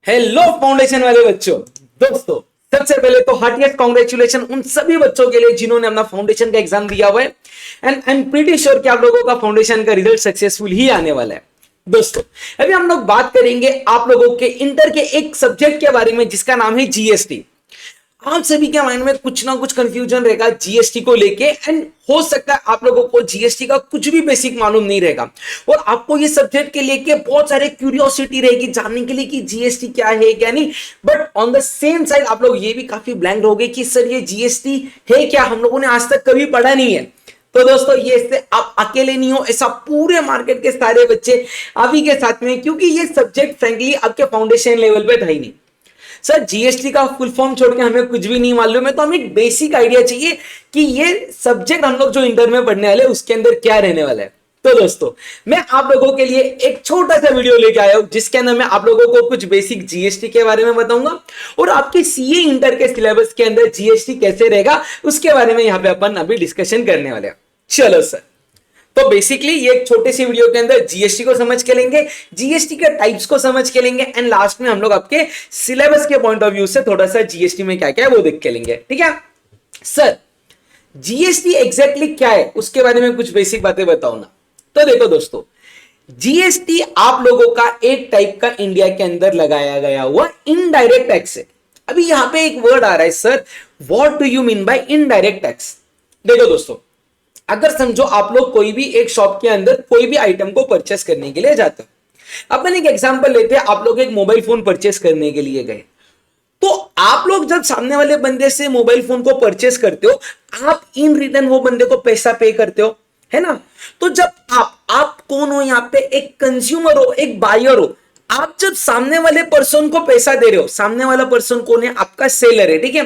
Hello foundation वाले बच्चों। दोस्तों, सबसे पहले तो हार्टिएस्ट कॉन्ग्रेचुलेशन उन सभी बच्चों के लिए जिन्होंने अपना फाउंडेशन का एग्जाम दिया हुआ है। And I am pretty sure कि आप लोगों का फाउंडेशन का रिजल्ट सक्सेसफुल ही आने वाला है। दोस्तों, अभी हम लोग बात करेंगे आप लोगों के इंटर के एक सब्जेक्ट के बारे में जिसका नाम है जीएसटी। आप सभी के माइंड में कुछ ना कुछ कंफ्यूजन रहेगा जीएसटी को लेके, एंड हो सकता है आप लोगों को जीएसटी का कुछ भी बेसिक मालूम नहीं रहेगा और आपको ये सब्जेक्ट के लेके बहुत सारे क्यूरियोसिटी रहेगी जानने के लिए कि जीएसटी क्या है क्या नहीं। But on the same side आप लोग ये भी काफी ब्लैंक रहोगे कि सर ये जीएसटी है क्या, हम लोगों ने आज तक कभी पढ़ा नहीं है। तो दोस्तों, ये इससे आप अकेले नहीं हो, ऐसा पूरे मार्केट के सारे बच्चे आप ही के साथ में, क्योंकि ये सब्जेक्ट फ्रेंकली आपके फाउंडेशन लेवल पे था ही नहीं। सर जीएसटी का फुल फॉर्म छोड़ के हमें कुछ भी नहीं मालूम है, तो हमें एक बेसिक आइडिया चाहिए कि ये सब्जेक्ट हम लोग जो इंटर में पढ़ने वाले उसके अंदर क्या रहने वाला है। तो दोस्तों, मैं आप लोगों के लिए एक छोटा सा वीडियो लेके आया हूं जिसके अंदर मैं आप लोगों को कुछ बेसिक जीएसटी के बारे में बताऊंगा और आपके सीए इंटर के सिलेबस के अंदर जीएसटी कैसे रहेगा उसके बारे में यहां पे अपन अभी डिस्कशन करने वाले हैं। चलो सर, तो बेसिकली ये एक छोटे सी वीडियो के अंदर जीएसटी को समझ के लेंगे, जीएसटी के टाइप्स को समझ के लेंगे, एंड लास्ट में हम लोग आपके सिलेबस के पॉइंट ऑफ व्यू से थोड़ा सा जीएसटी में क्या क्या है वो देख के लेंगे। ठीक है सर, जीएसटी एग्जैक्टली क्या है उसके बारे में कुछ बेसिक बातें बताओ ना। तो देखो दोस्तों, जीएसटी आप लोगों का एक टाइप का इंडिया के अंदर लगाया गया हुआ इनडायरेक्ट टैक्स है। अभी यहां पे एक वर्ड आ रहा है sir, what do you mean by indirect tax. देखो दोस्तों, अगर समझो आप लोग कोई भी एक शॉप के अंदर कोई भी आइटम को परचेस करने के लिए जाते हो। अपन एक एग्जांपल लेते हैं, आप लोग एक मोबाइल फोन परचेस करने के लिए गए, तो आप लोग जब सामने वाले बंदे से मोबाइल फोन को परचेस करते हो, आप इन रिटर्न वो बंदे को पैसा पे करते हो, है ना। तो जब आप कौन हो यहाँ पे, एक कंज्यूमर हो, एक बायर हो। आप जब सामने वाले पर्सन को पैसा दे रहे हो, सामने वाला पर्सन कौन है, आपका सेलर है, ठीक है।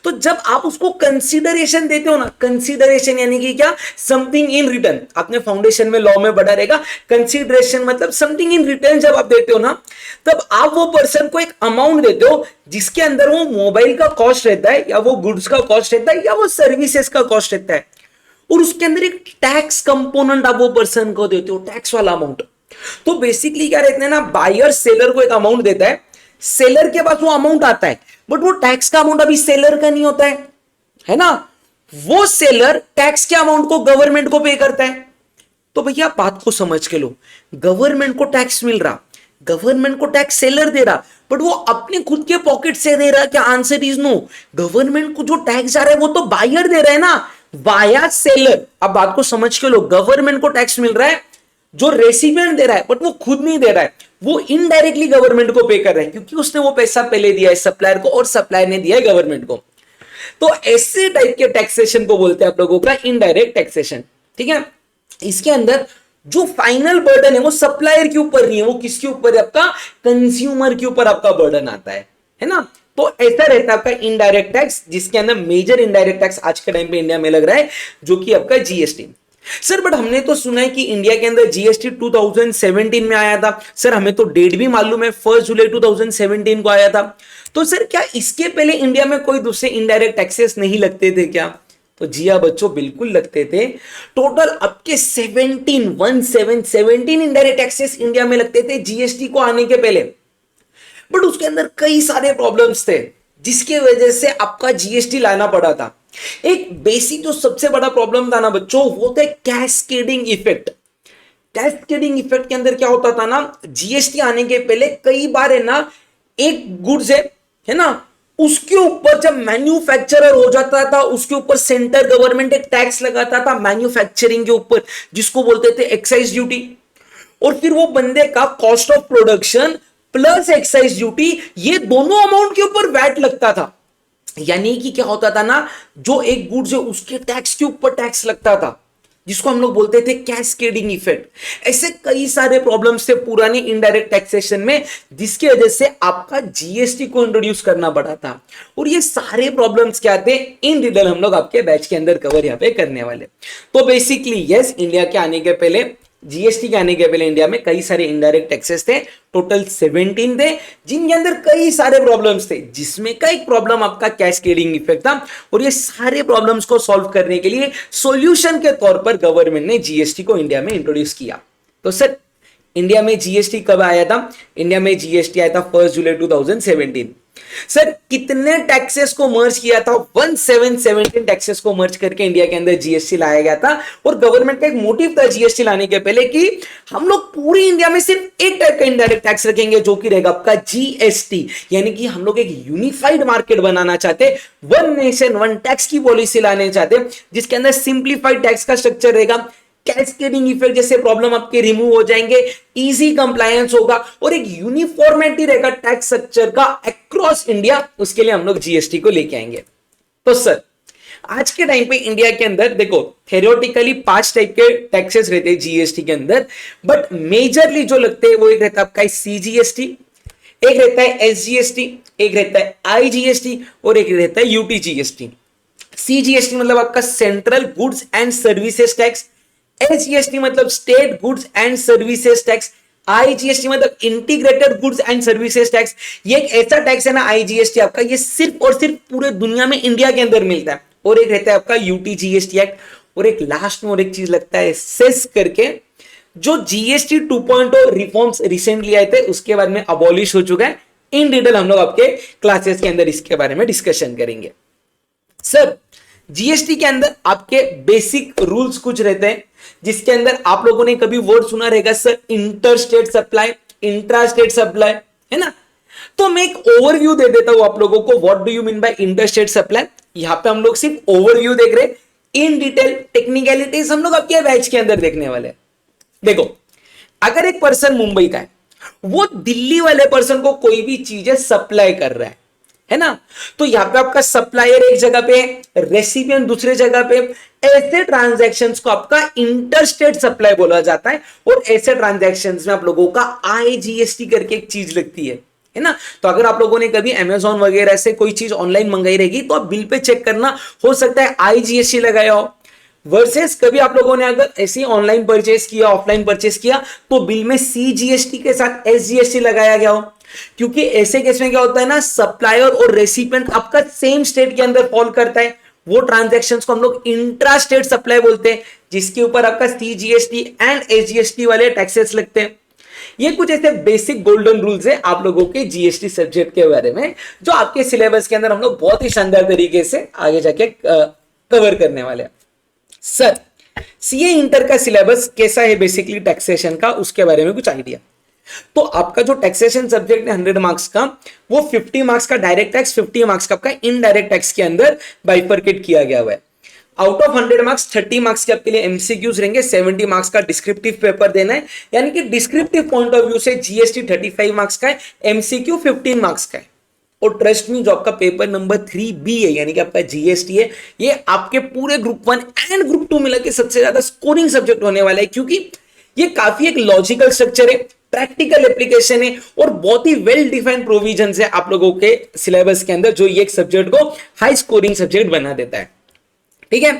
तो जब आप उसको कंसीडरेशन देते हो ना, कंसीडरेशन यानी कि क्या, समथिंग इन रिटर्न। आपने फाउंडेशन में लॉ में पढ़ा रहेगा, कंसीडरेशन मतलब समथिंग इन रिटर्न। जब आप देते हो ना, तब आप वो पर्सन को एक अमाउंट देते हो जिसके अंदर वो मोबाइल का कॉस्ट रहता है, या वो गुड्स का कॉस्ट रहता है, या वो सर्विसेज का कॉस्ट रहता है, और उसके अंदर एक टैक्स कंपोनेंट आप वो पर्सन को देते हो, टैक्स वाला अमाउंट। तो बेसिकली क्या रहते हैं ना, बायर सेलर को एक अमाउंट देता है, सेलर के पास वो अमाउंट आता है, बट वो टैक्स का अमाउंट अभी सेलर का नहीं होता है ना। वो सेलर टैक्स के अमाउंट को गवर्नमेंट को पे करता है। तो भैया बात को समझ के लो, गवर्नमेंट को टैक्स मिल रहा, गवर्नमेंट को टैक्स सेलर दे रहा, बट वो अपने खुद के पॉकेट से दे रहा, क्या आंसर इज नो। गवर्नमेंट को जो टैक्स आ रहा है वो तो बायर दे रहा है ना, वाया सेलर। अब बात को समझ के लो, गवर्नमेंट को टैक्स मिल रहा है, जो रेसिपिएंट दे रहा है बट वो खुद नहीं दे रहा है, वो इनडायरेक्टली गवर्नमेंट को पे कर रहा है, क्योंकि उसने वो पैसा पहले दिया है सप्लायर को और सप्लायर ने दिया है गवर्नमेंट को। तो ऐसे टाइप के टैक्सेशन को बोलते हैं आप लोगों का इनडायरेक्ट टैक्सेशन। ठीक है, इसके अंदर जो फाइनल बर्डन है वो सप्लायर के ऊपर नहीं है, वो किसके ऊपर है, आपका कंज्यूमर के ऊपर आपका बर्डन आता है ना। तो ऐसा रहता है आपका इनडायरेक्ट टैक्स, जिसके अंदर मेजर इनडायरेक्ट टैक्स आज के टाइम पे इंडिया में लग रहा है, जो कि आपका जीएसटी। सर बट हमने तो सुना है कि इंडिया के अंदर जीएसटी 2017 में आया था। सर हमें तो डेट भी मालूम है, 1 जुलाई 2017 को आया था। तो सर क्या इसके पहले इंडिया में कोई दूसरे इनडायरेक्ट टैक्सेस नहीं लगते थे क्या। तो जी हाँ बच्चों, बिल्कुल लगते थे। टोटल आपके 17 इनडायरेक्ट टैक्सेस इंडिया में लगते थे जीएसटी को आने के पहले। बट उसके अंदर कई सारे प्रॉब्लम्स थे जिसके वजह से आपका जीएसटी लाना पड़ा था। एक बेसिक जो सबसे बड़ा प्रॉब्लम था ना बच्चों, वो था कैस्केडिंग इफेक्ट। कैस्केडिंग इफेक्ट के अंदर क्या होता था ना, जीएसटी आने के पहले कई बार है ना, एक गुड्स है ना, उसके ऊपर जब मैन्युफैक्चरर हो जाता था, उसके ऊपर सेंटर गवर्नमेंट एक टैक्स लगाता था मैन्युफैक्चरिंग के ऊपर, जिसको बोलते थे एक्साइज ड्यूटी। और फिर वो बंदे का cost of production plus excise duty, ये दोनों अमाउंट के ऊपर वैट लगता था। यानी कि क्या होता था ना, जो एक गुड्स है उसके टैक्स के ऊपर टैक्स लगता था, जिसको हम लोग बोलते थे कैस्केडिंग इफेक्ट। ऐसे कई सारे प्रॉब्लम्स थे पुराने इनडायरेक्ट टैक्सेशन में, जिसकी वजह से आपका जीएसटी को इंट्रोड्यूस करना पड़ा था। और ये सारे प्रॉब्लम्स क्या थे, इन डिटेल हम लोग आपके बैच के अंदर कवर यहाँ पे करने वाले। तो बेसिकली यस, इंडिया के आने के पहले, जीएसटी के आने के पहले इंडिया में कई सारे इनडायरेक्ट टैक्सेस थे, टोटल 17 थे, जिनके अंदर कई सारे प्रॉब्लम्स थे, जिसमें का एक प्रॉब्लम आपका कैस्केडिंग इफेक्ट था। और ये सारे प्रॉब्लम्स को सॉल्व करने के लिए सॉल्यूशन के तौर पर गवर्नमेंट ने जीएसटी को इंडिया में इंट्रोड्यूस किया। तो सर इंडिया में जीएसटी कब आया था? इंडिया में जीएसटी आया था 1 जुलाई 2017। सर कितने टैक्सेस को मर्ज किया था? 1717 टैक्सेस को मर्ज करके इंडिया के अंदर जीएसटी लाया गया था। और गवर्नमेंट का एक मोटिव था जीएसटी लाने के पहले कि हम लोग पूरी इंडिया में सिर्फ एक टाइप का इनडायरेक्ट टैक्स रखेंगे जो कि रहेगा आपका जीएसटी, यानी कि हम लोग एक यूनिफाइड मार्केट बनाना चाहते, वन नेशन वन टैक्स की पॉलिसी लाने चाहते, जिसके अंदर सिंप्लीफाइड टैक्स का स्ट्रक्चर रहेगा, कैस्केडिंग इफेक्ट जैसे प्रॉब्लम आपके रिमूव हो जाएंगे, इजी कंप्लायंस होगा और एक यूनिफॉर्मिटी रहेगा टैक्स स्ट्रक्चर का अक्रॉस इंडिया। उसके लिए हम लोग जीएसटी को लेके आएंगे। तो सर आज के टाइम पे इंडिया के अंदर देखो थ्योरेटिकली 5 टाइप के टैक्सेस रहते हैं जीएसटी के अंदर, बट मेजरली जो लगते हैं वो एक रहता है आपका सीजीएसटी, एक रहता है एसजीएसटी, एक रहता है आईजीएसटी और एक रहता है यूटीजीएसटी। सीजीएसटी मतलब आपका central goods and services tax, SGST मतलब state goods and services tax, IGST मतलब integrated goods and services tax. ये एक ऐसा टैक्स है ना आईजीएसटी आपका, ये सिर्फ और सिर्फ पूरे दुनिया में इंडिया के अंदर मिलता है। और एक रहता है आपका यूटीजीएसटी एक्ट, और एक लास्ट में और एक चीज लगता है सेस करके, जो जीएसटी 2.0 रिफॉर्म्स रिसेंटली आए थे उसके बाद में अबॉलिश हो चुका है। इन डिटेल हम लोग आपके क्लासेस के अंदर इसके बारे में डिस्कशन करेंगे। सर जीएसटी के अंदर आपके बेसिक रूल्स कुछ रहते हैं, जिसके अंदर आप लोगों ने कभी वर्ड सुना रहेगा sir inter state supply, intra state supply, है ना। तो मैं एक ओवरव्यू दे देता हूं आप लोगों को, what do you mean by inter state supply. यहां पे हम लोग सिर्फ ओवरव्यू देख रहे हैं, इन डिटेल टेक्निकलिटीज हम लोग आपके बैच के अंदर देखने वाले हैं। देखो अगर एक पर्सन मुंबई का है, वो दिल्ली वाले पर्सन को कोई भी चीजें सप्लाई कर रहा है ना, तो यहां पे आपका सप्लायर एक जगह पे, रेसिपिएंट दूसरे जगह पे, ऐसे ट्रांजैक्शंस को आपका इंटरस्टेट सप्लाई बोला जाता है। और ऐसे ट्रांजैक्शंस में आप लोगों का आईजीएसटी करके एक चीज लगती है ना। तो अगर आप लोगों ने कभी अमेजॉन वगैरह से कोई चीज ऑनलाइन मंगाई रहेगी तो आप बिल पे चेक करना, हो सकता है आईजीएसटी लगाया हो। वर्सेस कभी आप लोगों ने अगर ऐसे ऑनलाइन परचेस किया, ऑफलाइन परचेस किया, तो बिल में सीजीएसटी के साथ एसजीएसटी लगाया गया हो। क्योंकि ऐसे केस में क्या होता है ना, सप्लायर और रेसिपिएंट आपका सेम स्टेट के अंदर फॉल करता है, वो ट्रांजैक्शंस को हम लोग इंट्रा स्टेट सप्लाई बोलते हैं, जिसके ऊपर आपका सीजीएसटी एंड एसजीएसटी वाले टैक्सेस लगते हैं। ये कुछ ऐसे बेसिक गोल्डन रूल्स है आप लोगों के जीएसटी सब्जेक्ट के बारे में, जो आपके सिलेबस के अंदर हम लोग बहुत ही शानदार तरीके से आगे जाके कवर करने वाले हैं। सर सीए इंटर का सिलेबस कैसा है बेसिकली टैक्सेशन का, उसके बारे में कुछ आइडिया। तो आपका जो टैक्सेशन सब्जेक्ट है 100 मार्क्स का, वो 50 मार्क्स का डायरेक्ट टैक्स, 50 मार्क्स का आपका इनडायरेक्ट टैक्स के अंदर बाइफरकेट किया गया हुआ है। आउट ऑफ 100 मार्क्स 30 मार्क्स के आपके लिए एमसीक्यूज रहेंगे, 70 मार्क्स का डिस्क्रिप्टिव पेपर देना है। यानी कि डिस्क्रिप्टिव पॉइंट ऑफ व्यू से जीएसटी 35 मार्क्स का है, एमसीक्यू 15 मार्क्स का है। और ट्रस्ट मी जो आपका पेपर नंबर 3B है, यानी कि आपका जीएसटी है, ये आपके पूरे ग्रुप 1 एंड ग्रुप 2 मिला के सबसे ज्यादा स्कोरिंग सब्जेक्ट होने वाला है, क्योंकि ये काफी एक लॉजिकल स्ट्रक्चर है, प्रैक्टिकल एप्लीकेशन है और बहुत ही वेल डिफाइंड प्रोविजंस है आप लोगों के सिलेबस के अंदर, जो ये एक सब्जेक्ट को हाई स्कोरिंग सब्जेक्ट बना देता है। ठीक है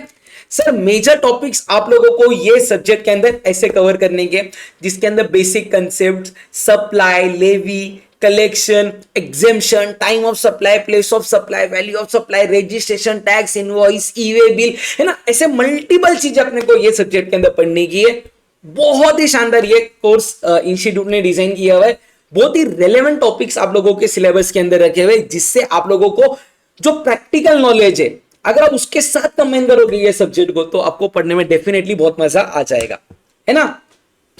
सर, मेजर टॉपिक्स आप लोगों को ये सब्जेक्ट के अंदर ऐसे कवर करने के, जिसके अंदर basic concept, supply, levy, collection, exemption, time of supply, place of supply, value of supply, registration, tax, invoice, e way bill, है ना। ऐसे मल्टीपल चीजें अपने को ये सब्जेक्ट के अंदर पढ़ने की है। बहुत ही शानदार ये कोर्स इंस्टीट्यूट ने डिजाइन किया हुआ है, बहुत ही रेलेवेंट टॉपिक्स आप लोगों के सिलेबस के अंदर रखे हुए, जिससे आप लोगों को जो प्रैक्टिकल नॉलेज है, अगर आप उसके साथ कंबाइन करोगे ये सब्जेक्ट को, तो आपको पढ़ने में डेफिनेटली बहुत मजा आ जाएगा, है ना।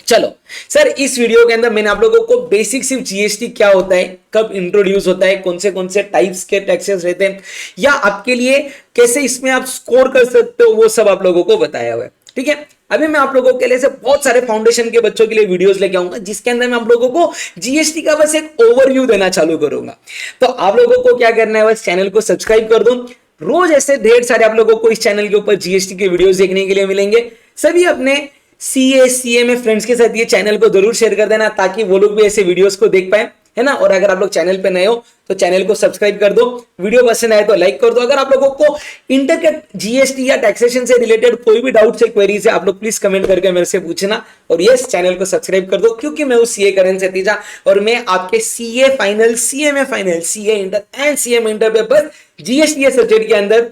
चलो सर, इस वीडियो के अंदर मैंने आप लोगों को बेसिक सिर्फ जीएसटी क्या होता है, कब इंट्रोड्यूस होता है, कौन से टाइप्स के टैक्सेस रहते हैं, या आपके लिए कैसे इसमें आप स्कोर कर सकते हो, वो सब आप लोगों को बताया हुआ है। ठीक है, अभी मैं आप लोगों के लिए से बहुत सारे फाउंडेशन के बच्चों के लिए वीडियोस लेके आऊंगा, जिसके अंदर मैं आप लोगों को जीएसटी का बस एक ओवरव्यू देना चालू करूंगा। तो आप लोगों को क्या करना है, बस चैनल को सब्सक्राइब कर दो। रोज ऐसे ढेर सारे आप लोगों को इस चैनल के ऊपर जीएसटी के वीडियोस देखने के लिए मिलेंगे। सभी अपने सीए में फ्रेंड्स के साथ ये चैनल को जरूर शेयर कर देना, ताकि वो लोग भी ऐसे वीडियोस को देख पाए, है ना। और अगर आप लोग चैनल पे नए हो तो चैनल को सब्सक्राइब कर दो, वीडियो पसंद आए तो लाइक कर दो। अगर आप लोगों को इंटर के जीएसटी या टैक्सेशन से रिलेटेड कोई भी डाउट से क्वेरीज है, आप लोग प्लीज कमेंट करके मेरे से पूछना। और यस, चैनल को सब्सक्राइब कर दो, क्योंकि मैं हूं सीए करण सतीजा, और मैं आपके CA final, CMA final, CA inter and CMA inter paper GST subject के अंदर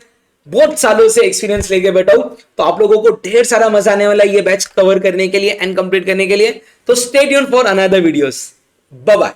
बहुत सालों से एक्सपीरियंस लेके बैठा हूं, तो आप लोगों को ढेर सारा मजा आने वाला ये बैच कवर करने के लिए एंड कंप्लीट करने के लिए। तो stay tuned for another videos. Bye bye.